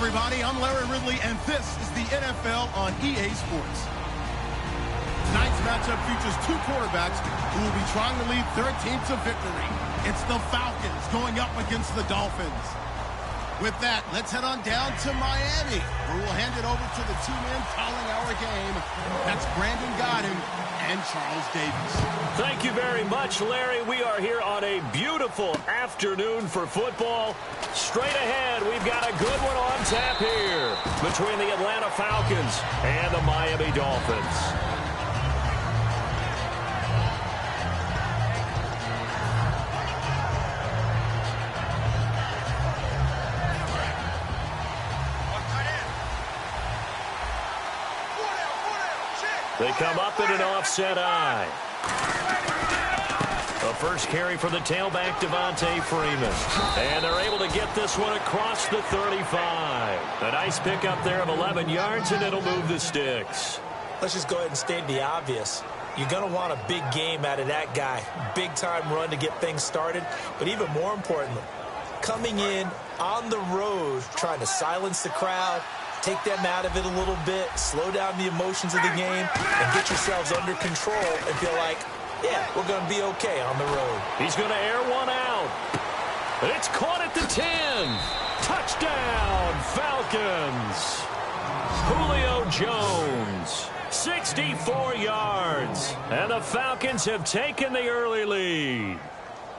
everybody, I'm Larry Ridley, and this is the NFL on EA Sports. Tonight's matchup features two quarterbacks who will be trying to lead their team to victory. It's the Falcons going up against the Dolphins. With that, let's head on down to Miami, where we'll hand it over to the two men calling our game. That's Brandon Godden and Charles Davis. Thank you very much, Larry. We are here on a beautiful afternoon for football. Straight ahead, we've got a good one on tap here between the Atlanta Falcons and the Miami Dolphins. They come up in an offset eye. The first carry for the tailback, Devontae Freeman. And they're able to get this one across the 35. A nice pickup there of 11 yards, and it'll move the sticks. Let's just go ahead and state the obvious. You're going to want a big game out of that guy. Big-time run to get things started. But even more importantly, coming in on the road, trying to silence the crowd, take them out of it a little bit, slow down the emotions of the game, and get yourselves under control and feel like, yeah, we're going to be okay on the road. He's going to air one out. It's caught at the 10. Touchdown, Falcons. Julio Jones, 64 yards. And the Falcons have taken the early lead.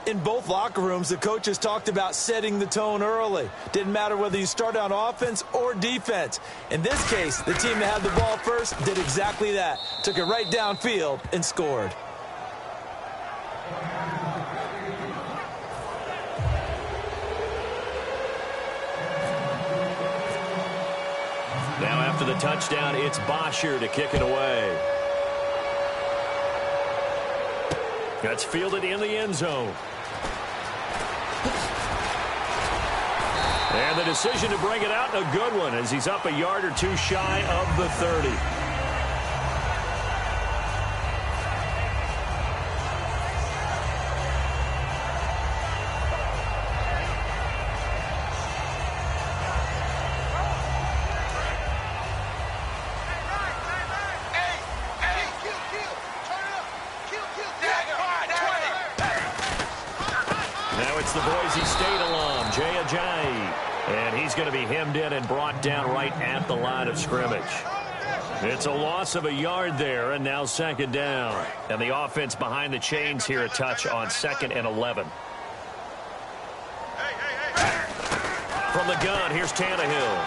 In both locker rooms, the coaches talked about setting the tone early. Didn't matter whether you start on offense or defense. In this case, the team that had the ball first did exactly that. Took it right downfield and scored. Now after the touchdown, it's Bosher to kick it away. That's fielded in the end zone. And the decision to bring it out, a good one, as he's up a yard or two shy of the 30. The Boise State alum, Jay Ajayi. And he's going to be hemmed in and brought down right at the line of scrimmage. It's a loss of a yard there, and now second down. And the offense behind the chains here, a touch on 2nd and 11. From the gun, here's Tannehill.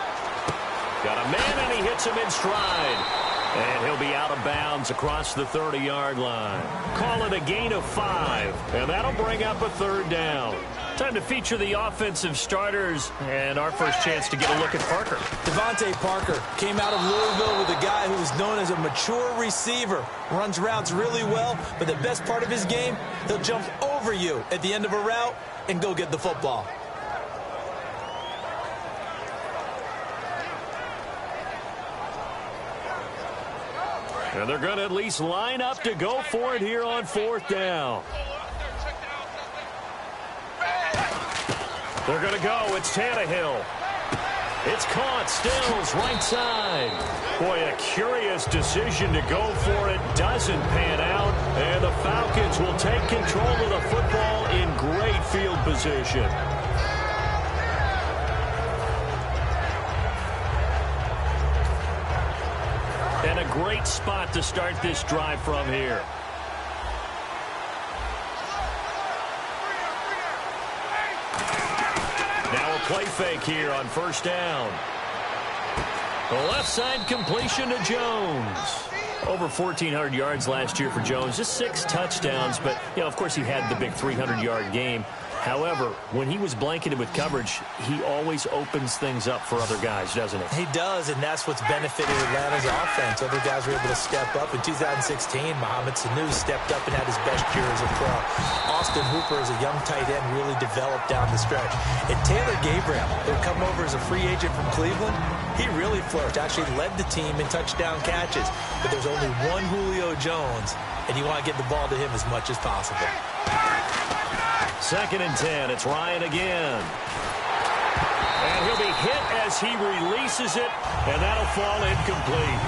Got a man, and he hits him in stride. And he'll be out of bounds across the 30-yard line. Call it a gain of 5, and that'll bring up a third down. Time to feature the offensive starters, and our first chance to get a look at Parker. Devontae Parker came out of Louisville with a guy who is known as a mature receiver. Runs routes really well, but the best part of his game, he'll jump over you at the end of a route and go get the football. And they're going to at least line up to go for it here on 4th down. They're going to go. It's Tannehill. It's caught. Stills right side. Boy, a curious decision to go for it. Doesn't pan out. And the Falcons will take control of the football in great field position. And a great spot to start this drive from here. Now a play fake here on 1st down. The left side completion to Jones. Over 1,400 yards last year for Jones. Just 6 touchdowns, but, you know, of course he had the big 300-yard game. However, when he was blanketed with coverage, he always opens things up for other guys, doesn't he? He does, and that's what's benefited Atlanta's offense. Other guys were able to step up. In 2016, Mohamed Sanu stepped up and had his best year as a pro. Austin Hooper, as a young tight end, really developed down the stretch. And Taylor Gabriel, who had come over as a free agent from Cleveland, he really flourished. Actually led the team in touchdown catches. But there's only one Julio Jones, and you want to get the ball to him as much as possible. 2nd and 10. It's Ryan again. And he'll be hit as he releases it, and that'll fall incomplete.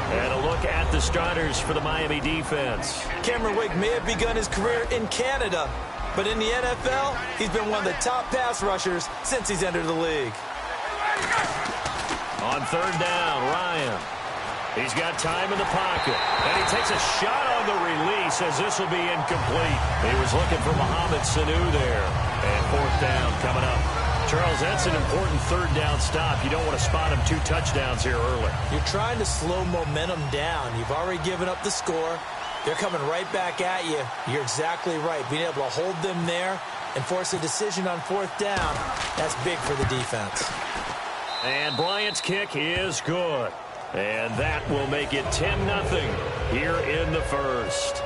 And a look at the starters for the Miami defense. Cameron Wake may have begun his career in Canada, but in the NFL, he's been one of the top pass rushers since he's entered the league. On third down, Ryan. He's got time in the pocket, and he takes a shot on the release as this will be incomplete. He was looking for Mohamed Sanu there. And fourth down coming up. Charles, that's an important third down stop. You don't want to spot him 2 touchdowns here early. You're trying to slow momentum down. You've already given up the score. They're coming right back at you. You're exactly right. Being able to hold them there and force a decision on fourth down, that's big for the defense. And Bryant's kick is good. And that will make it 10-0 here in the first.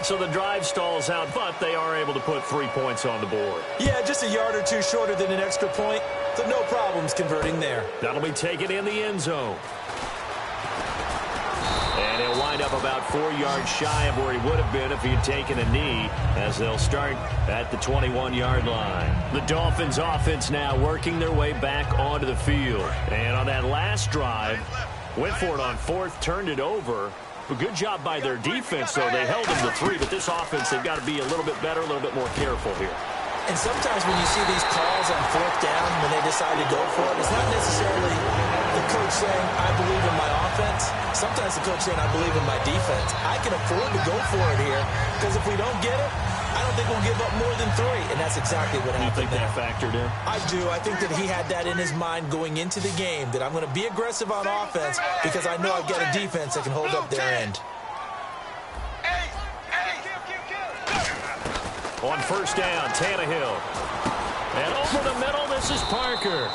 So the drive stalls out, but they are able to put 3 points on the board. Yeah, just a yard or two shorter than an extra point, so no problems converting there. That'll be taken in the end zone. And he'll wind up about 4 yards shy of where he would have been if he had taken a knee, as they'll start at the 21-yard line. The Dolphins offense now working their way back onto the field. And on that last drive, went for it on fourth, turned it over. A good job by their defense, though. They held them to 3, but this offense, they've got to be a little bit better, a little bit more careful here. And sometimes when you see these calls on fourth down, when they decide to go for it, it's not necessarily the coach saying, I believe in my offense. Sometimes the coach saying, I believe in my defense. I can afford to go for it here, because if we don't get it, I don't think we'll give up more than 3, and that's exactly what happened. You think that factored in? I do. I think that he had that in his mind going into the game, that I'm going to be aggressive on offense because I know I've got a defense that can hold up their end. On first down, Tannehill. And over the middle, this is Parker.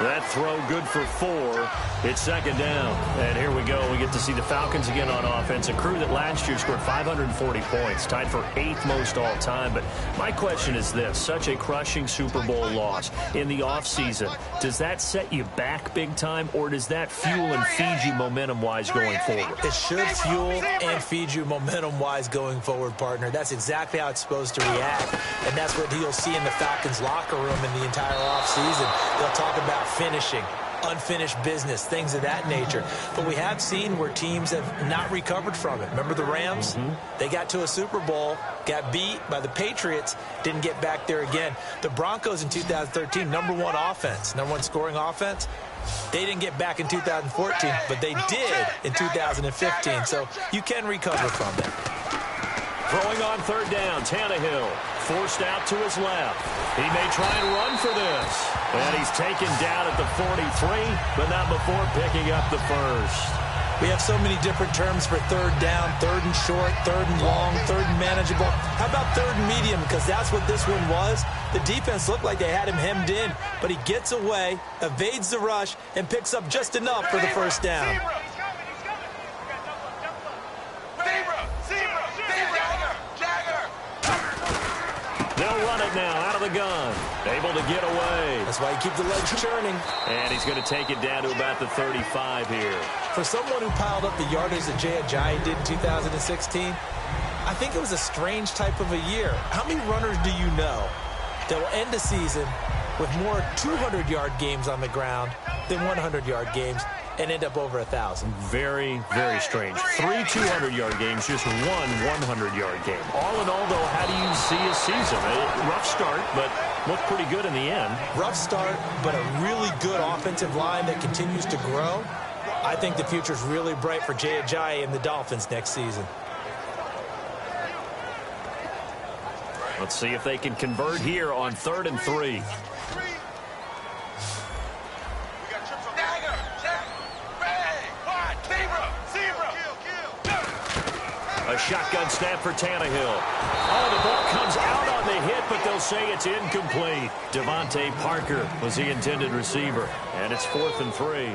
That throw good for 4. It's second down. And here we go. We get to see the Falcons again on offense. A crew that last year scored 540 points, tied for 8th most all time. But my question is this. Such a crushing Super Bowl loss in the offseason. Does that set you back big time, or does that fuel and feed you momentum-wise going forward? It should fuel and feed you momentum-wise going forward, partner. That's exactly how it's supposed to react. And that's what you'll see in the Falcons locker room in the entire offseason. They'll talk about finishing, unfinished business, things of that nature. But we have seen where teams have not recovered from it. Remember the Rams? They got to a Super Bowl, got beat by the Patriots, didn't get back there again. The Broncos in 2013, number 1 offense, number 1 scoring offense. They didn't get back in 2014, but they did in 2015. So you can recover from that. Throwing on third down, Tannehill forced out to his left. He may try and run for this. And he's taken down at the 43, but not before picking up the first. We have so many different terms for third down, third and short, third and long, third and manageable. How about third and medium? Because that's what this one was. The defense looked like they had him hemmed in, but he gets away, evades the rush, and picks up just enough for the first down. They'll run it now out of the gun. Able to get away. That's why you keep the legs churning. And he's going to take it down to about the 35 here. For someone who piled up the yardage that Jay Ajayi did in 2016, I think it was a strange type of a year. How many runners do you know that will end a season with more 200-yard games on the ground than 100-yard games and end up over 1,000? Very, very strange. 3 200-yard games, just 1 100-yard game. All in all, though, how do you see a season? A rough start, but looked pretty good in the end. Rough start, but a really good offensive line that continues to grow. I think the future's really bright for Jay Ajayi and the Dolphins next season. Let's see if they can convert here on 3rd and 3. A shotgun snap for Tannehill. Oh, the ball comes out on the hit, but they'll say it's incomplete. Devontae Parker was the intended receiver, and it's 4th and 3.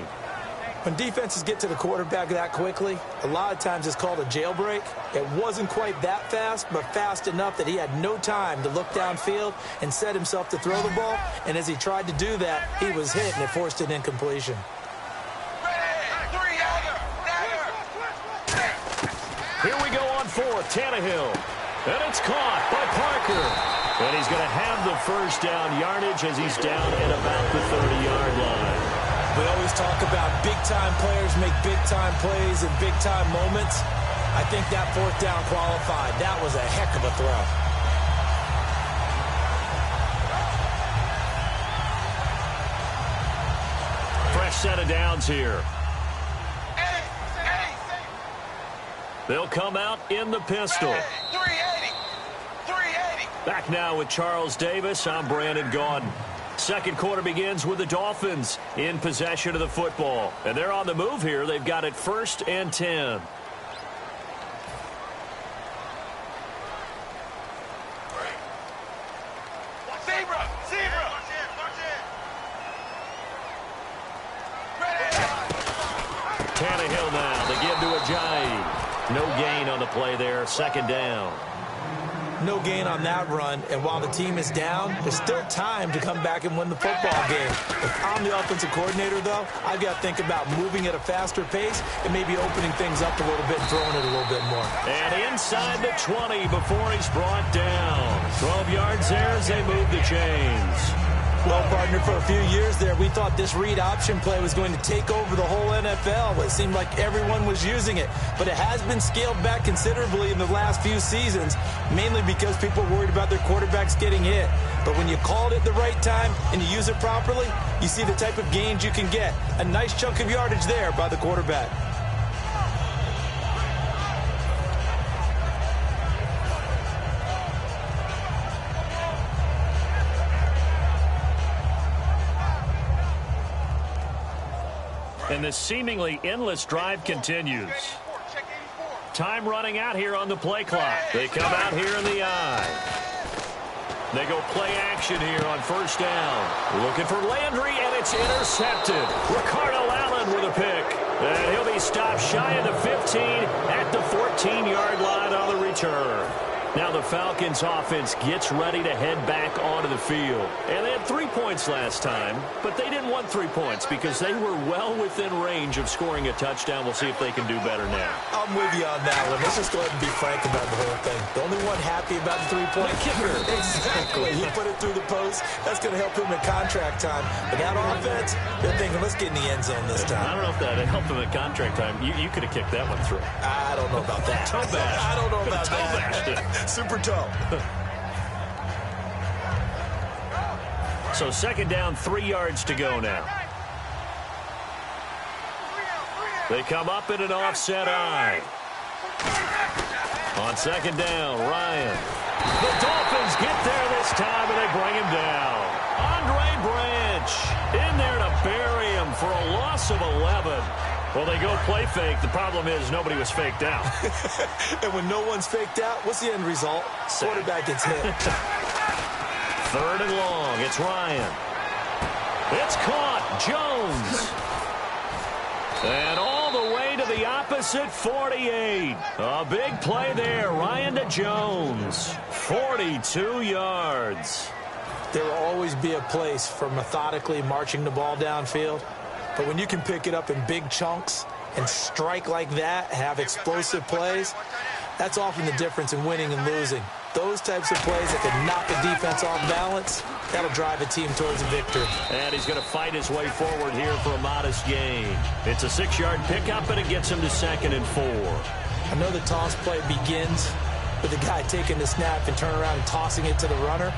When defenses get to the quarterback that quickly, a lot of times it's called a jailbreak. It wasn't quite that fast, but fast enough that he had no time to look downfield and set himself to throw the ball. And as he tried to do that, he was hit, and it forced an incompletion. Here we go on 4th. Tannehill And it's caught by Parker. And he's going to have the first down yardage as he's down at about the 30-yard line. We always talk about big-time players make big-time plays in big-time moments. I think that fourth down qualified. That was a heck of a throw. Fresh set of downs here. They'll come out in the pistol. 380. Back now with Charles Davis. I'm Brandon Gaudin. Second quarter begins with the Dolphins in possession of the football. And they're on the move here. They've got it 1st and 10. Tannehill now. They give to Ajayi. No gain on the play there. 2nd down. No gain on that run, and while the team is down, there's still time to come back and win the football game. If I'm the offensive coordinator, though, I've got to think about moving at a faster pace and maybe opening things up a little bit and throwing it a little bit more. And inside the 20 before he's brought down. 12 yards there as they move the chains. Well, partner, for a few years there, we thought this read option play was going to take over the whole NFL. It seemed like everyone was using it. But it has been scaled back considerably in the last few seasons, mainly because people are worried about their quarterbacks getting hit. But when you call it at the right time and you use it properly, you see the type of gains you can get. A nice chunk of yardage there by the quarterback. And the seemingly endless drive continues. Time running out here on the play clock. They come out here in the eye. They go play action here on 1st down. Looking for Landry, and it's intercepted. Ricardo Allen with a pick. And he'll be stopped shy of the 15 at the 14-yard line on the return. Now the Falcons offense gets ready to head back onto the field. And they had 3 points last time, but they didn't want 3 points because they were well within range of scoring a touchdown. We'll see if they can do better now. I'm with you on that one. Let's just go ahead and be frank about the whole thing. The only one happy about the 3-point kicker. Exactly. He put it through the post. That's going to help him in contract time. But that offense, they're thinking, let's get in the end zone this time. I don't know if that helped him in contract time. You could have kicked that one through. I don't know about that. Toe bash. I don't know about that. Super toe. So 2nd down, 3 yards to go now. They come up in an offset eye. On 2nd down, Ryan. The Dolphins get there this time, and they bring him down. Andre Branch in there to bury him for a loss of 11. Well, they go play fake. The problem is nobody was faked out. And when no one's faked out, what's the end result? Quarterback gets hit. 3rd and long. It's Ryan. It's caught. Jones. And all the way to the opposite 48. A big play there. Ryan to Jones. 42 yards. There will always be a place for methodically marching the ball downfield. But when you can pick it up in big chunks and strike like that, have explosive plays, that's often the difference in winning and losing. Those types of plays that can knock a defense off balance, that'll drive a team towards a victory. And he's going to fight his way forward here for a modest gain. It's a 6-yard pickup, and it gets him to 2nd and 4. I know the toss play begins with the guy taking the snap and turning around and tossing it to the runner.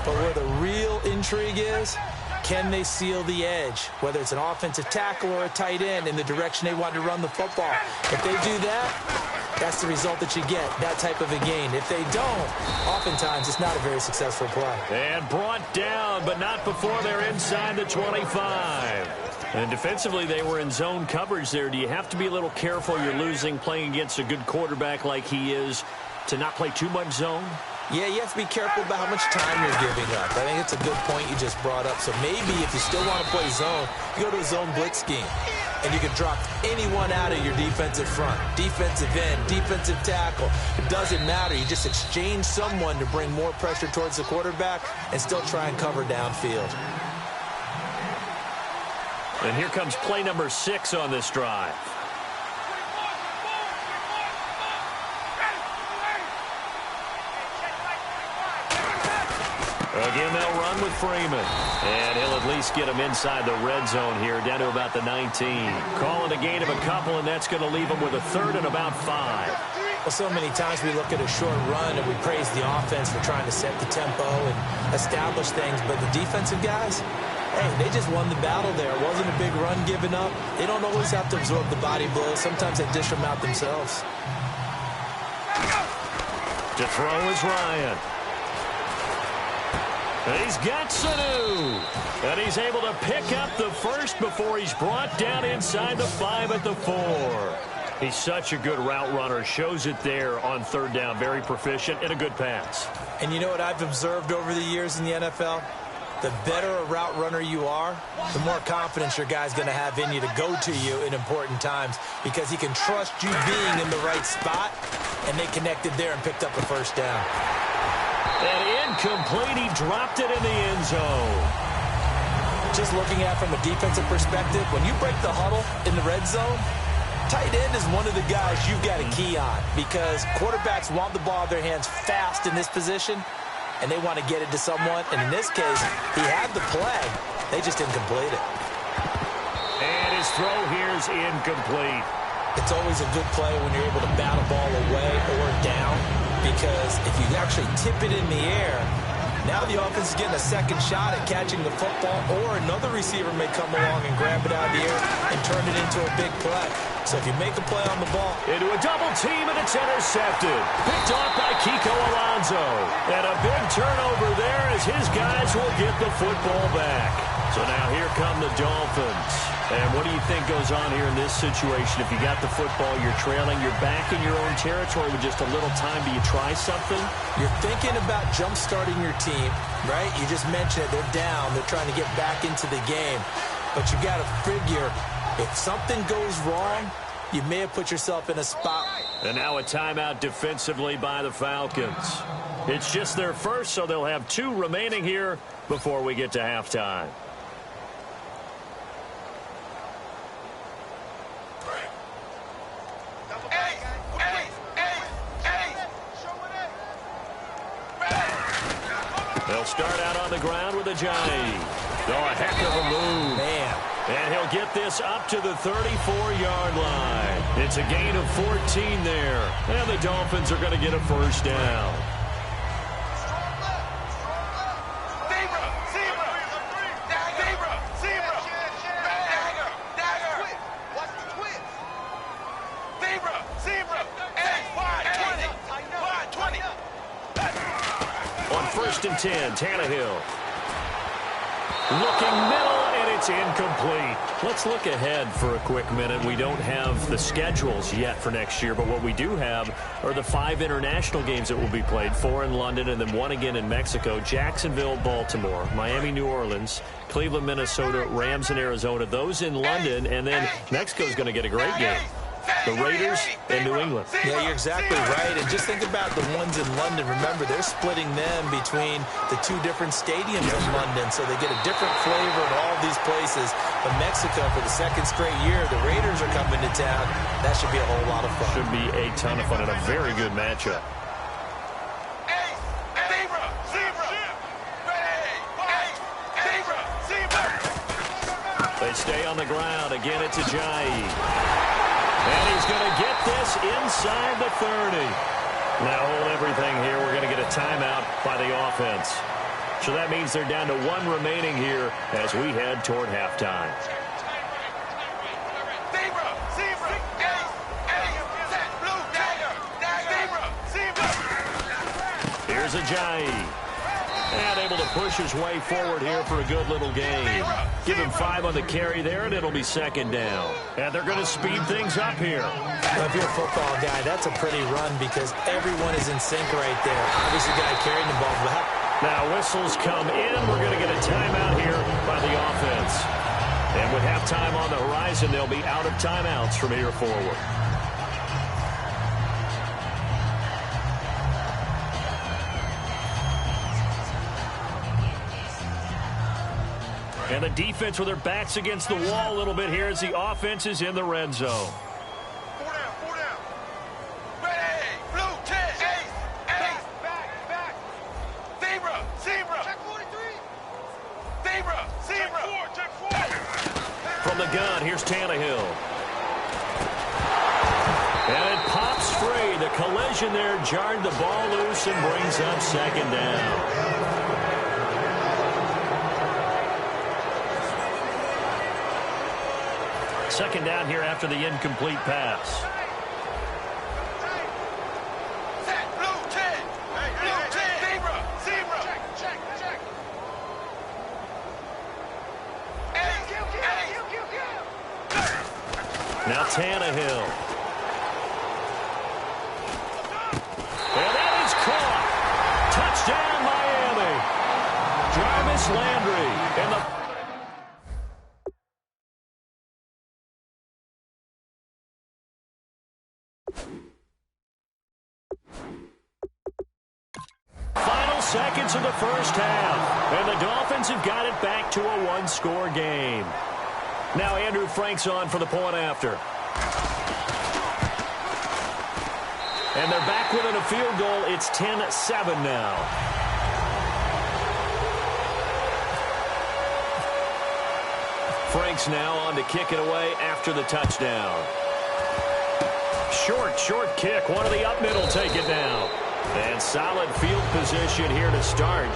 But where the real intrigue is, can they seal the edge, whether it's an offensive tackle or a tight end, in the direction they want to run the football? If they do that, that's the result that you get, that type of a gain. If they don't, oftentimes it's not a very successful play. And brought down, but not before they're inside the 25. And defensively, they were in zone coverage there. Do you have to be a little careful? You're losing, playing against a good quarterback like he is, to not play too much zone? Yeah, you have to be careful about how much time you're giving up. I think it's a good point you just brought up. So maybe if you still want to play zone, you go to a zone blitz scheme. And you can drop anyone out of your defensive front, defensive end, defensive tackle. It doesn't matter. You just exchange someone to bring more pressure towards the quarterback and still try and cover downfield. And here comes play number 6 on this drive. Again, they'll run with Freeman. And he'll at least get him inside the red zone here, down to about the 19. Calling a gain of a couple, and that's going to leave him with a third and about 5. Well, so many times we look at a short run and we praise the offense for trying to set the tempo and establish things, but the defensive guys, hey, they just won the battle there. It wasn't a big run given up. They don't always have to absorb the body blows. Sometimes they dish them out themselves. To throw is Ryan. He's got Sanu. And he's able to pick up the first before he's brought down inside the 5 at the 4. He's such a good route runner. Shows it there on third down. Very proficient and a good pass. And you know what I've observed over the years in the NFL? The better a route runner you are, the more confidence your guy's going to have in you to go to you in important times because he can trust you being in the right spot, and they connected there and picked up a first down. And incomplete. He dropped it in the end zone. Just looking at it from a defensive perspective, when you break the huddle in the red zone, tight end is one of the guys you've got to key on because quarterbacks want the ball in their hands fast in this position, and they want to get it to someone. And in this case, he had the play. They just didn't complete it. And his throw here is incomplete. It's always a good play when you're able to bat a ball away or down because if you actually tip it in the air, now the offense is getting a second shot at catching the football, or another receiver may come along and grab it out of the air and turn it into a big play. So if you make a play on the ball. Into a double team, and it's intercepted. Picked off by Kiko Alonso. And a big turnover there as his guys will get the football back. So now here come the Dolphins. And what do you think goes on here in this situation? If you got the football, you're trailing, you're back in your own territory with just a little time. Do you try something? You're thinking about jump-starting your team, right? You just mentioned it. They're down. They're trying to get back into the game. But you got to figure if something goes wrong, you may have put yourself in a spot. And now a timeout defensively by the Falcons. It's just their first, so they'll have 2 remaining here before we get to halftime. They'll start out on the ground with Ajayi. Oh, a heck of a move. Man. And he'll get this up to the 34-yard line. It's a gain of 14 there. And the Dolphins are going to get a first down. On 1st and 10, Tannehill. Looking middle, and it's incomplete. Let's look ahead for a quick minute. We don't have the schedules yet for next year, but what we do have are the 5 international games that will be played, 4 in London and then 1 again in Mexico, Jacksonville, Baltimore, Miami, New Orleans, Cleveland, Minnesota, Rams, and Arizona. Those in London, and then Mexico's going to get a great game. The Raiders and New England. Yeah, you're exactly right. And just think about the ones in London. Remember, they're splitting them between the 2 different stadiums in London, so they get a different flavor in all these places. But Mexico, for the 2nd straight year, the Raiders are coming to town. That should be a whole lot of fun. Should be a ton of fun and a very good matchup. They stay on the ground. Again, it's Ajayi. And he's going to get this inside the 30. Now hold everything here. We're going to get a timeout by the offense. So that means they're down to 1 remaining here as we head toward halftime. Here's Ajayi. And able to push his way forward here for a good little gain. Give him 5 on the carry there, and it'll be 2nd down. And they're going to speed things up here. Well, if you're a football guy, that's a pretty run because everyone is in sync right there. Obviously, the guy carrying the ball. Now whistles come in. We're going to get a timeout here by the offense. And with halftime on the horizon, they'll be out of timeouts from here forward. And the defense with their backs against the wall a little bit here as the offense is in the red zone. 4 down. Ready, blue, 10, ace, back. Zebra. gun. Here's Tannehill. And it pops free. The collision there jarred the ball loose and brings up second down. Second down here after the incomplete pass. Now Tannehill. And that is caught. Touchdown, Miami. Jarvis Landry. And the final seconds of the first half. And the Dolphins have got it back to a one-score game. Now Andrew Frank's on for the point after. And they're back within a field goal. It's 10-7 now. Frank's now on to kick it away after the touchdown. Short kick. One of the up middle take it down. And solid field position here to start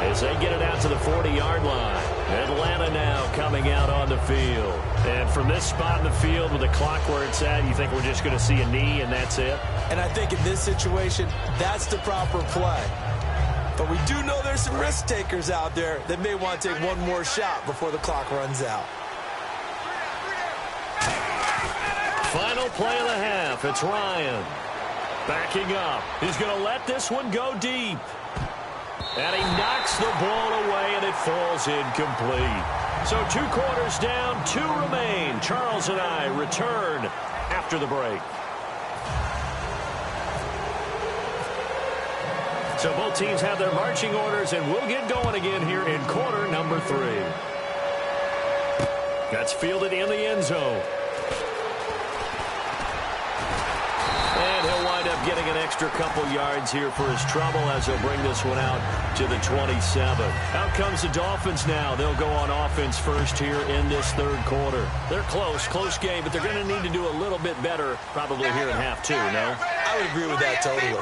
as they get it out to the 40-yard line. Atlanta now coming out on the field. And from this spot in the field with the clock where it's at, you think we're just going to see a knee and that's it? And I think in this situation, that's the proper play. But we do know there's some risk takers out there that may want to take one more shot before the clock runs out. Final play of the half. It's Ryan. Backing up. He's going to let this one go deep. And he knocks the ball away, and it falls incomplete. So 2 quarters down, 2 remain. Charles and I return after the break. So both teams have their marching orders, and we'll get going again here in quarter number 3. That's fielded in the end zone. And he'll wind up getting an extra couple yards here for his trouble as he'll bring this one out to the 27. Out comes the Dolphins now. They'll go on offense first here in this third quarter. They're close game, but they're going to need to do a little bit better probably here in half 2, no? I would agree with that totally.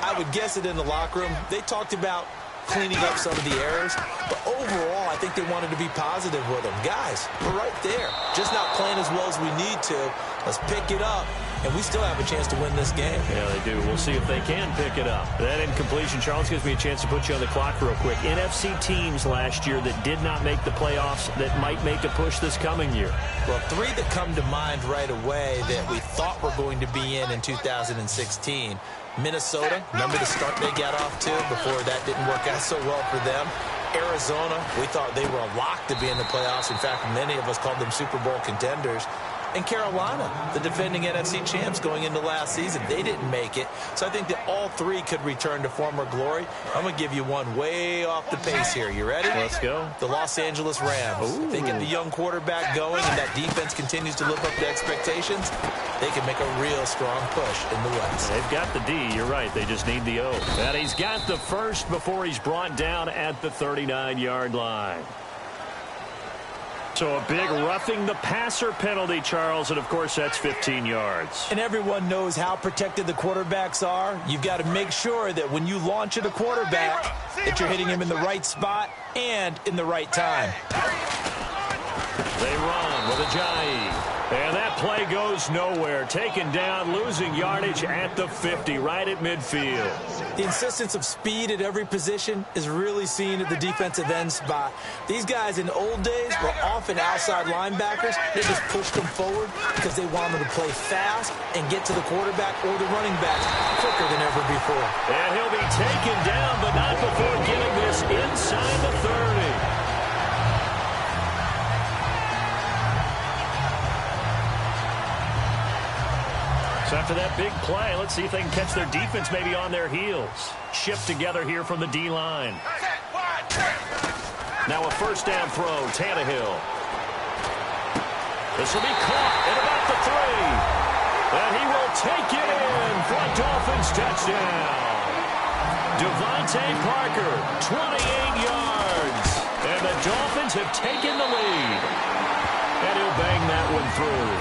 I would guess it in the locker room. They talked about cleaning up some of the errors, but overall, I think they wanted to be positive with them. Guys, we're right there. Just not playing as well as we need to. Let's pick it up, and we still have a chance to win this game. Yeah, they do. We'll see if they can pick it up. That incompletion, Charles, gives me a chance to put you on the clock real quick. NFC teams last year that did not make the playoffs that might make a push this coming year. Well, 3 that come to mind right away that we thought were going to be in 2016. Minnesota, remember the start they got off to before that didn't work out so well for them. Arizona, we thought they were a lock to be in the playoffs. In fact, many of us called them Super Bowl contenders. And Carolina, the defending NFC champs going into last season, they didn't make it. So I think that all 3 could return to former glory. I'm going to give you one way off the pace here. You ready? Let's go. The Los Angeles Rams. If they get the young quarterback going and that defense continues to live up to expectations, they can make a real strong push in the West. They've got the D. You're right. They just need the O. And he's got the first before he's brought down at the 39-yard line. So a big roughing the passer penalty, Charles, and of course that's 15 yards. And everyone knows how protected the quarterbacks are. You've got to make sure that when you launch at a quarterback that you're hitting him in the right spot and in the right time. They run with Ajayi. And that play goes nowhere. Taken down, losing yardage at the 50, right at midfield. The insistence of speed at every position is really seen at the defensive end spot. These guys in old days were often outside linebackers. They just pushed them forward because they wanted them to play fast and get to the quarterback or the running back quicker than ever before. And he'll be taken down, but not before getting this inside the 30. So after that big play, let's see if they can catch their defense maybe on their heels. Shift together here from the D-line. Now a first down throw, Tannehill. This will be caught at about the 3. And he will take it in for a Dolphins touchdown. Devontae Parker, 28 yards. And the Dolphins have taken the lead. And he'll bang that one through.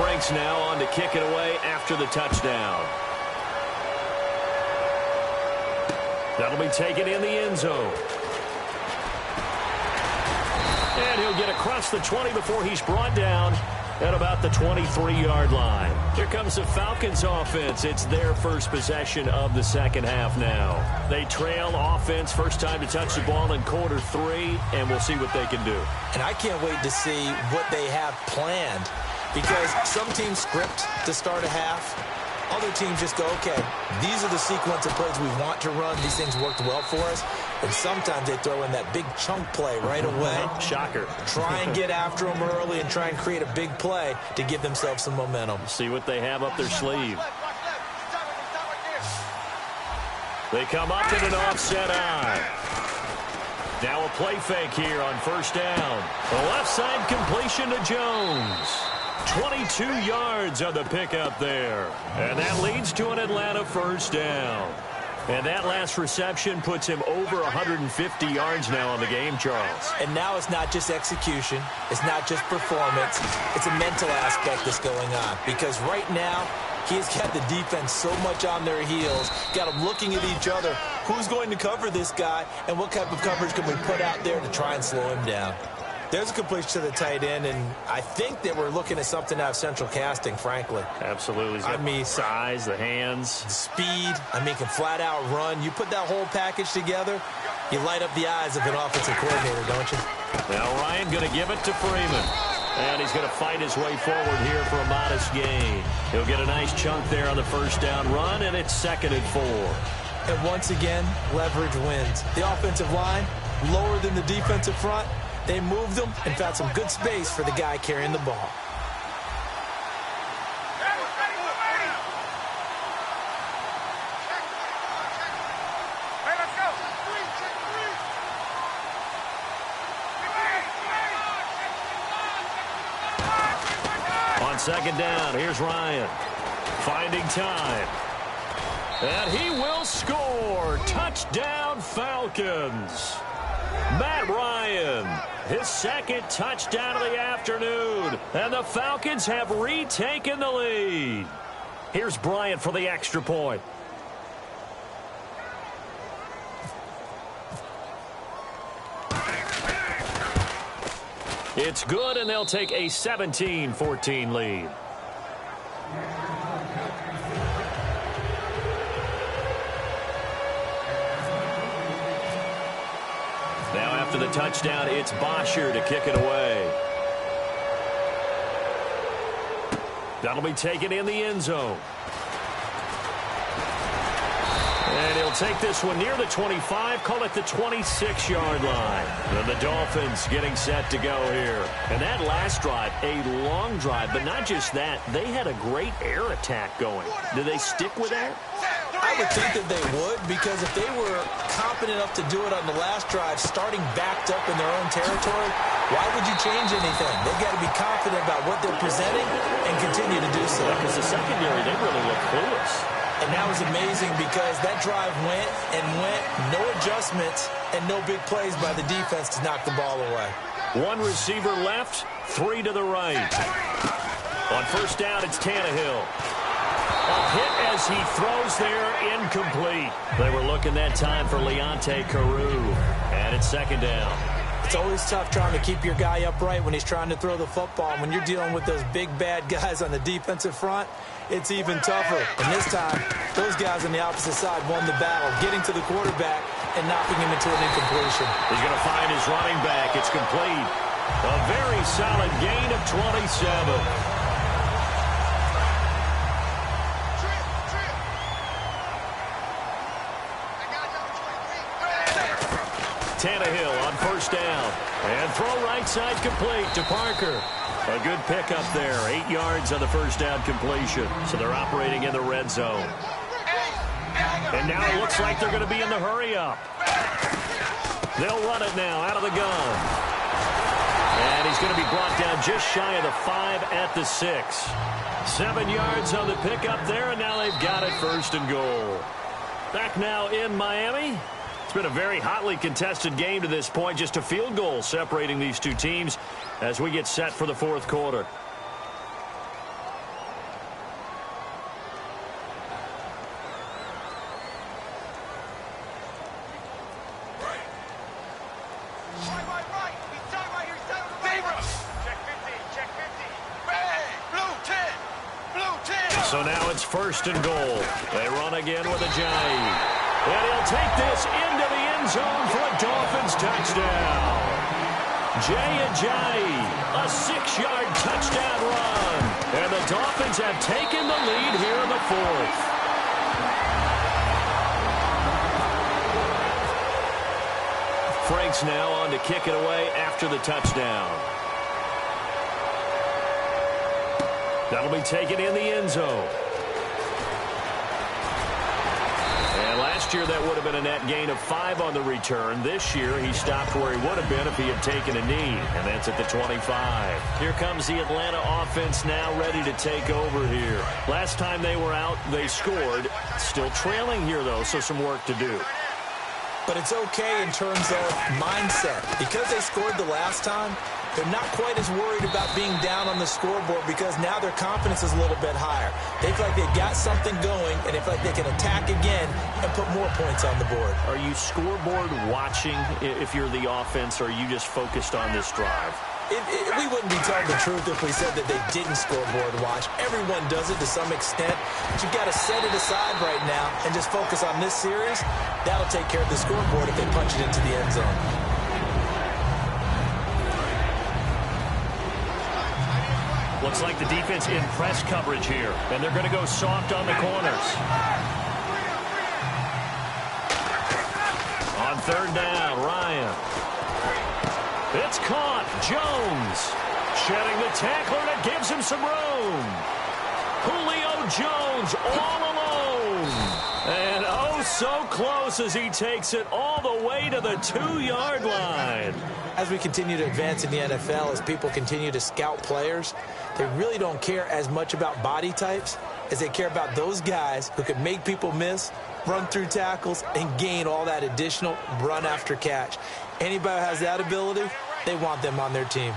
Frank's now on to kick it away after the touchdown. That'll be taken in the end zone. And he'll get across the 20 before he's brought down at about the 23-yard line. Here comes the Falcons offense. It's their first possession of the second half now. They trail offense, first time to touch the ball in quarter 3, and we'll see what they can do. And I can't wait to see what they have planned, because some teams script to start a half. Other teams just go, okay, these are the sequence of plays we want to run. These things worked well for us. And sometimes they throw in that big chunk play right away. Shocker. Try and get after them early and try and create a big play to give themselves some momentum. See what they have up their sleeve. They come up in an offset eye. Now a play fake here on first down. A left side completion to Jones. 22 yards on the pickup there. And that leads to an Atlanta first down. And that last reception puts him over 150 yards now on the game, Charles. And now it's not just execution. It's not just performance. It's a mental aspect that's going on. Because right now, he's got the defense so much on their heels, got them looking at each other. Who's going to cover this guy, and what type of coverage can we put out there to try and slow him down? There's a completion to the tight end, and I think that we're looking at something out of central casting, frankly. Absolutely. He's got size, the hands. Speed. I mean, can flat out run. You put that whole package together, you light up the eyes of an offensive coordinator, don't you? Now Ryan going to give it to Freeman. And he's going to fight his way forward here for a modest gain. He'll get a nice chunk there on the first down run, and it's 2nd and 4. And once again, leverage wins. The offensive line, lower than the defensive front. They moved them and found some good space for the guy carrying the ball. On second down, here's Ryan. Finding time. And he will score. Touchdown, Falcons. Matt Ryan, his second touchdown of the afternoon. And the Falcons have retaken the lead. Here's Bryant for the extra point. It's good, and they'll take a 17-14 lead. Now after the touchdown, it's Bosher to kick it away. That'll be taken in the end zone. And he'll take this one near the 25, call it the 26-yard line. And the Dolphins getting set to go here. And that last drive, a long drive, but not just that. They had a great air attack going. Do they stick with that? I would think that they would, because if they were competent enough to do it on the last drive, starting backed up in their own territory, why would you change anything? They've got to be confident about what they're presenting and continue to do so. Because the secondary, they really look clueless. And that was amazing because that drive went and went, no adjustments and no big plays by the defense to knock the ball away. One receiver left, 3 to the right. On first down, it's Tannehill. A hit as he throws there, incomplete. They were looking that time for Leonte Carew. And it's second down. It's always tough trying to keep your guy upright when he's trying to throw the football. When you're dealing with those big, bad guys on the defensive front, it's even tougher. And this time, those guys on the opposite side won the battle, getting to the quarterback and knocking him into an incompletion. He's going to find his running back. It's complete. A very solid gain of 27. Tannehill on first down. And throw right side complete to Parker. A good pickup there. 8 yards on the first down completion. So they're operating in the red zone. And now it looks like they're going to be in the hurry-up. They'll run it now out of the gun. And he's going to be brought down just shy of the 5 at the 6. 7 yards on the pickup there, and now they've got it first and goal. Back now in Miami. It's been a very hotly contested game to this point. Just a field goal separating these two teams as we get set for the fourth quarter. So now it's first and goal. They run again with Ajayi. And he'll take this into the end zone for a Dolphins touchdown. Jay Ajayi, a 6-yard touchdown run. And the Dolphins have taken the lead here in the fourth. Franks now on to kick it away after the touchdown. That'll be taken in the end zone. And last year that would have been a net gain of 5 on the return. This year he stopped where he would have been if he had taken a knee, and that's at the 25. Here comes the Atlanta offense now ready to take over here. Last time they were out, they scored. Still trailing here, though, so some work to do. But it's okay in terms of mindset. Because they scored the last time, they're not quite as worried about being down on the scoreboard because now their confidence is a little bit higher. They feel like they've got something going, and they feel like they can attack again and put more points on the board. Are you scoreboard watching if you're the offense, or are you just focused on this drive? We wouldn't be telling the truth if we said that they didn't scoreboard watch. Everyone does it to some extent. But you've got to set it aside right now and just focus on this series. That'll take care of the scoreboard if they punch it into the end zone. Looks like the defense in press coverage here, and they're going to go soft on the corners. On third down, Ryan. It's caught. Jones shedding the tackler, and it gives him some room. Julio Jones all alone. And oh, so close as he takes it all the way to the 2-yard line. As we continue to advance in the NFL, as people continue to scout players, they really don't care as much about body types as they care about those guys who can make people miss, run through tackles, and gain all that additional run after catch. Anybody who has that ability, they want them on their team.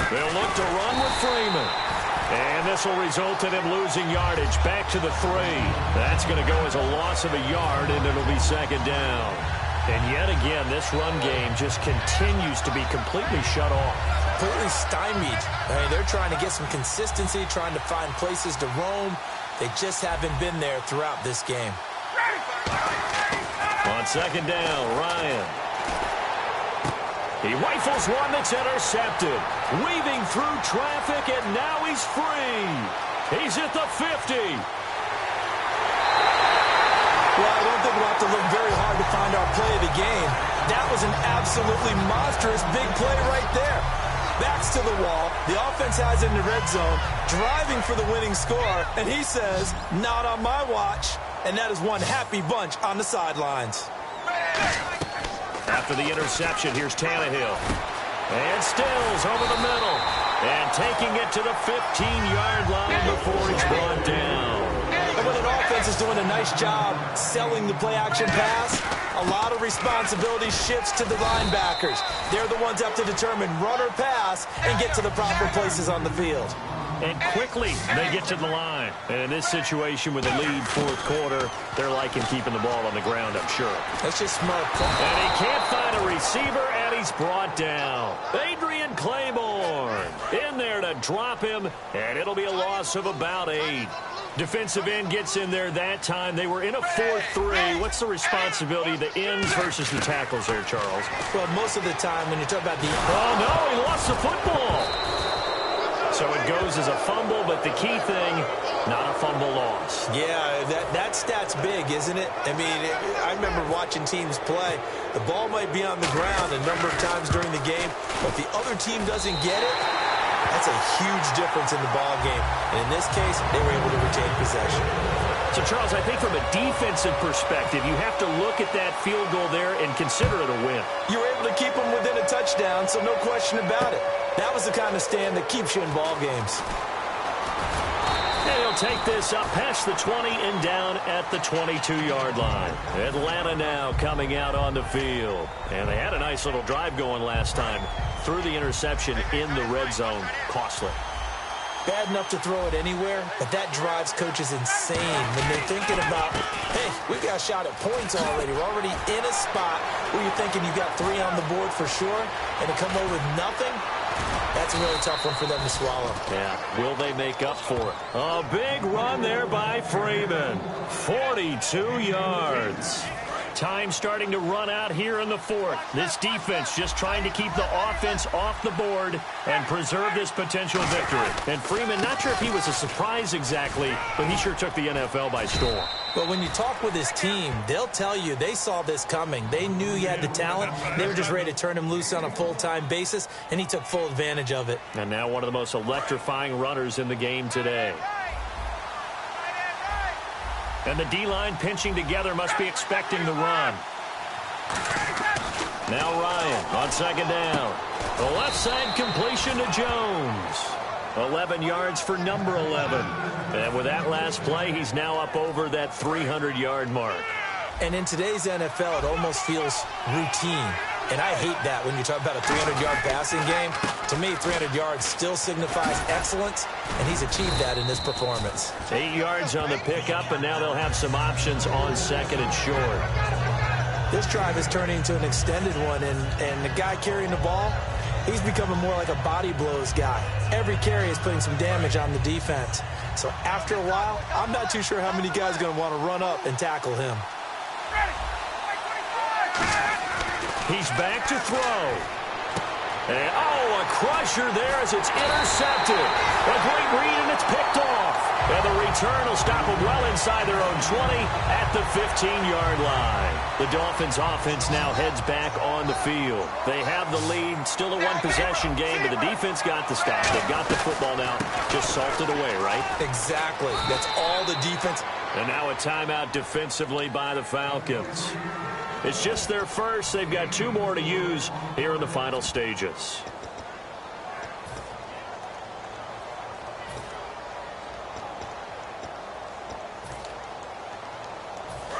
They'll look to run with Freeman. And this will result in him losing yardage back to the 3. That's going to go as a loss of a yard, and it'll be second down. And yet again, this run game just continues to be completely shut off. Completely stymied. I mean, they're trying to get some consistency, trying to find places to roam. They just haven't been there throughout this game. On second down, Ryan. He rifles one that's intercepted. Weaving through traffic, and now he's free. He's at the 50. Well, I don't think we'll have to look very hard to find our play of the game. That was an absolutely monstrous big play right there. Backs to the wall. The offense has it in the red zone, driving for the winning score, and he says, not on my watch. And that is one happy bunch on the sidelines. After the interception, here's Tannehill. And Stills over the middle. And taking it to the 15-yard line before he's brought down. And when an offense is doing a nice job selling the play-action pass, a lot of responsibility shifts to the linebackers. They're the ones that have to determine run or pass and get to the proper places on the field. And quickly, they get to the line. And in this situation with a lead fourth quarter, they're liking keeping the ball on the ground, I'm sure. That's just smart. And he can't find a receiver, and he's brought down. Adrian Claiborne in there to drop him, and it'll be a loss of about 8. Defensive end gets in there that time. They were in a 4-3. What's the responsibility of the ends versus the tackles there, Charles? Well, most of the time when you talk about the... Oh, no, he lost the football. So it goes as a fumble, but the key thing, not a fumble loss. Yeah, that stat's big, isn't it? I mean, I remember watching teams play. The ball might be on the ground a number of times during the game, but if the other team doesn't get it, that's a huge difference in the ball game. And in this case, they were able to retain possession. So, Charles, I think from a defensive perspective, you have to look at that field goal there and consider it a win. You were able to keep them within a touchdown, so no question about it. That was the kind of stand that keeps you in ball games. And he'll take this up past the 20 and down at the 22-yard line. Atlanta now coming out on the field. And they had a nice little drive going last time. Threw the interception in the red zone. Costly. Bad enough to throw it anywhere, but that drives coaches insane when they're thinking about, hey, we got a shot at points already. We're already in a spot where you're thinking you got 3 on the board for sure, and to come away with nothing, that's a really tough one for them to swallow. Yeah, will they make up for it? A big run there by Freeman. 42 yards. Time starting to run out here in the fourth. This defense just trying to keep the offense off the board and preserve this potential victory. And Freeman, not sure if he was a surprise exactly, but he sure took the NFL by storm. But when you talk with his team, they'll tell you they saw this coming. They knew he had the talent. They were just ready to turn him loose on a full-time basis, and he took full advantage of it. And now one of the most electrifying runners in the game today. And the D-line pinching together, must be expecting the run. Now Ryan on second down. The left side completion to Jones. 11 yards for number 11. And with that last play, he's now up over that 300-yard mark. And in today's NFL, it almost feels routine. And I hate that when you talk about a 300-yard passing game. To me, 300 yards still signifies excellence, and he's achieved that in this performance. 8 yards on the pickup, and now they'll have some options on second and short. This drive is turning into an extended one, and the guy carrying the ball, he's becoming more like a body blows guy. Every carry is putting some damage on the defense. So after a while, I'm not too sure how many guys are going to want to run up and tackle him. He's back to throw. And, a crusher there as it's intercepted. A great read, and it's picked off. And the return will stop them well inside their own 20 at the 15-yard line. The Dolphins' offense now heads back on the field. They have the lead, still a one-possession game, but the defense got the stop. They've got the football now, just salted away, right? Exactly. That's all the defense. And now a timeout defensively by the Falcons. It's just their first. They've got 2 more to use here in the final stages.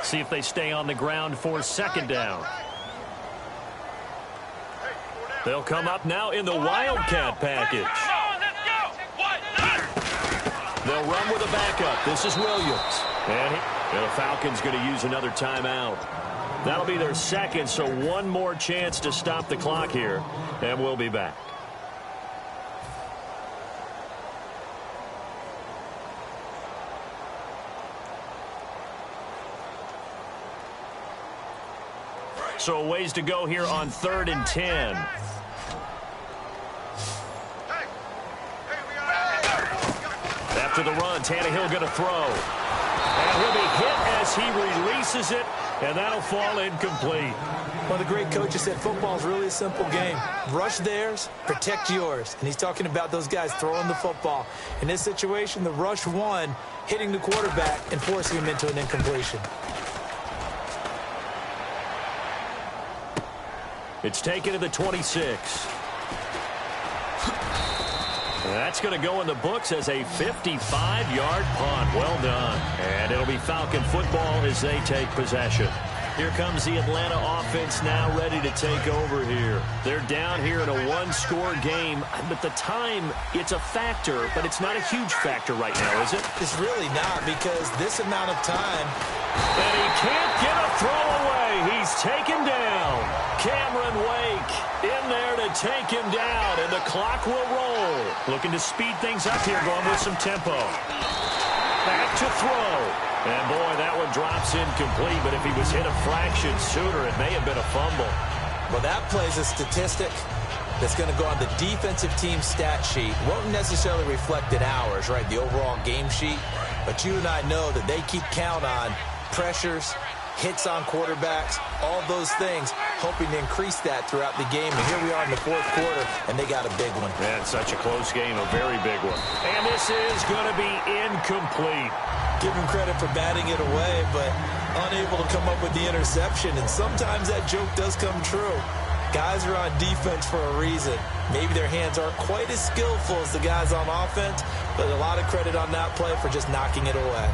See if they stay on the ground for second down. They'll come up now in the Wildcat package. They'll run with a backup. This is Williams. And the Falcons going to use another timeout. That'll be their second, so one more chance to stop the clock here, and we'll be back. So a ways to go here on 3rd and 10. After the run, Tannehill going to throw. And he'll be hit as he releases it, and that'll fall incomplete. One of the great coaches said football is really a simple game. Rush theirs, protect yours. And he's talking about those guys throwing the football. In this situation, the rush won, hitting the quarterback and forcing him into an incompletion. It's taken to the 26. That's going to go in the books as a 55-yard punt. Well done. And it'll be Falcon football as they take possession. Here comes the Atlanta offense now ready to take over here. They're down here in a one-score game, but the time, it's a factor, but it's not a huge factor right now, is it? It's really not, because this amount of time. And he can't get a throw away. He's taken down. Cameron Wake in there to take him down, and the clock will roll. Looking to speed things up here, going with some tempo. Back to throw. And, boy, that one drops incomplete, but if he was hit a fraction sooner, it may have been a fumble. Well, that plays a statistic that's going to go on the defensive team stat sheet. Won't necessarily reflect in ours, right, the overall game sheet. But you and I know that they keep count on pressures, hits on quarterbacks, all those things, hoping to increase that throughout the game. And here we are in the fourth quarter, and they got a big one. Yeah, it's such a close game, a very big one. And this is going to be incomplete. Give him credit for batting it away, but unable to come up with the interception. And sometimes that joke does come true. Guys are on defense for a reason. Maybe their hands aren't quite as skillful as the guys on offense, But a lot of credit on that play for just knocking it away.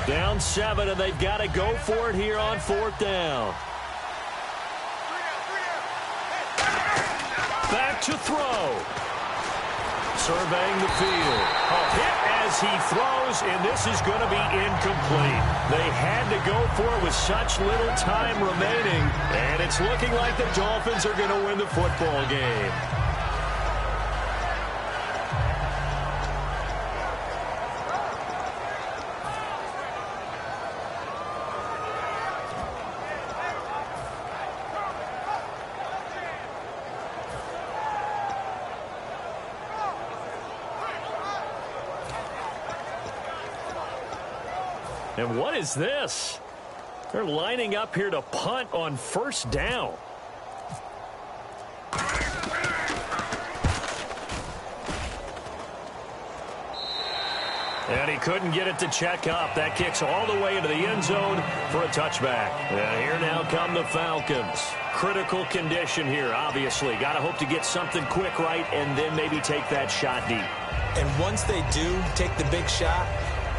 Down 7, and they've got to go for it here on 4th down. Back to throw. Surveying the field. A hit as he throws, and this is going to be incomplete. They had to go for it with such little time remaining, and it's looking like the Dolphins are going to win the football game. And what is this? They're lining up here to punt on 1st down. And he couldn't get it to check up. That kicks all the way into the end zone for a touchback. And here now come the Falcons. Critical condition here, obviously. Got to hope to get something quick right and then maybe take that shot deep. And once they do take the big shot,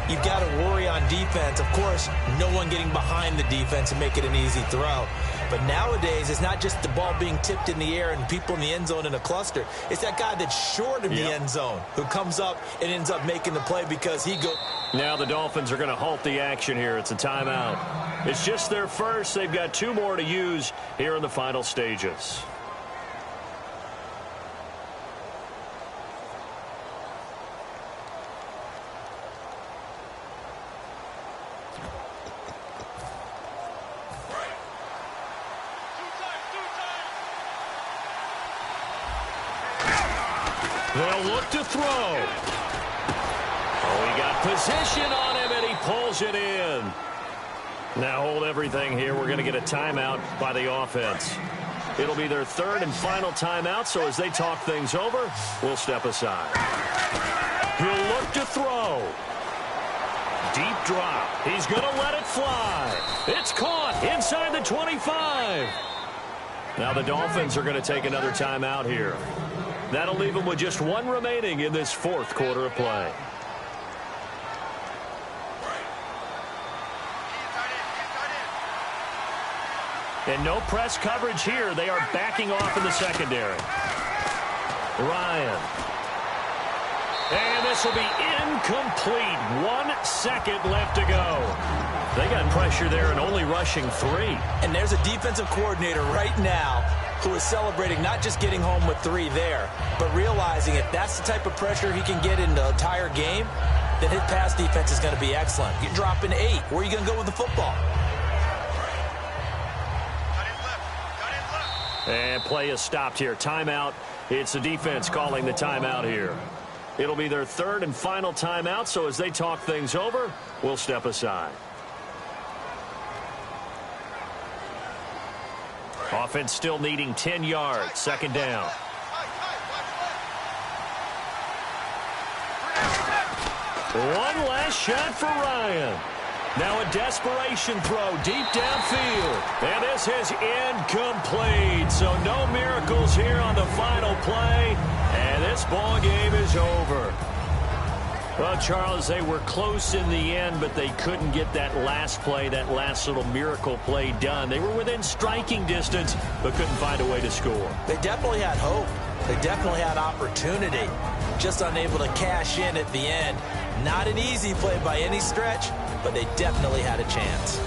you've got to worry on defense. Of course, no one getting behind the defense and make it an easy throw. But nowadays, it's not just the ball being tipped in the air and people in the end zone in a cluster. It's that guy that's short of the end zone who comes up and ends up making the play because he goes. Now the Dolphins are going to halt the action here. It's a timeout. It's just their first. They've got 2 more to use here in the final stages. They'll look to throw. Oh, he got position on him, and he pulls it in. Now hold everything here. We're going to get a timeout by the offense. It'll be their 3rd and final timeout, so as they talk things over, we'll step aside. He'll look to throw. Deep drop. He's going to let it fly. It's caught inside the 25. Now the Dolphins are going to take another timeout here. That'll leave them with just 1 remaining in this 4th quarter of play. And no press coverage here. They are backing off in the secondary. Ryan. And this will be incomplete. 1 second left to go. They got pressure there and only rushing 3. And there's a defensive coordinator right now who is celebrating not just getting home with 3 there, but realizing if that's the type of pressure he can get in the entire game, then his pass defense is going to be excellent. You're dropping 8. Where are you going to go with the football? And play is stopped here. Timeout. It's the defense calling the timeout here. It'll be their 3rd and final timeout, so as they talk things over, we'll step aside. Offense still needing 10 yards. 2nd down. One last shot for Ryan. Now a desperation throw deep downfield. And this is incomplete. So no miracles here on the final play. And this ball game is over. Well, Charles, they were close in the end, but they couldn't get that last play, that last little miracle play done. They were within striking distance, but couldn't find a way to score. They definitely had hope. They definitely had opportunity. Just unable to cash in at the end. Not an easy play by any stretch, but they definitely had a chance.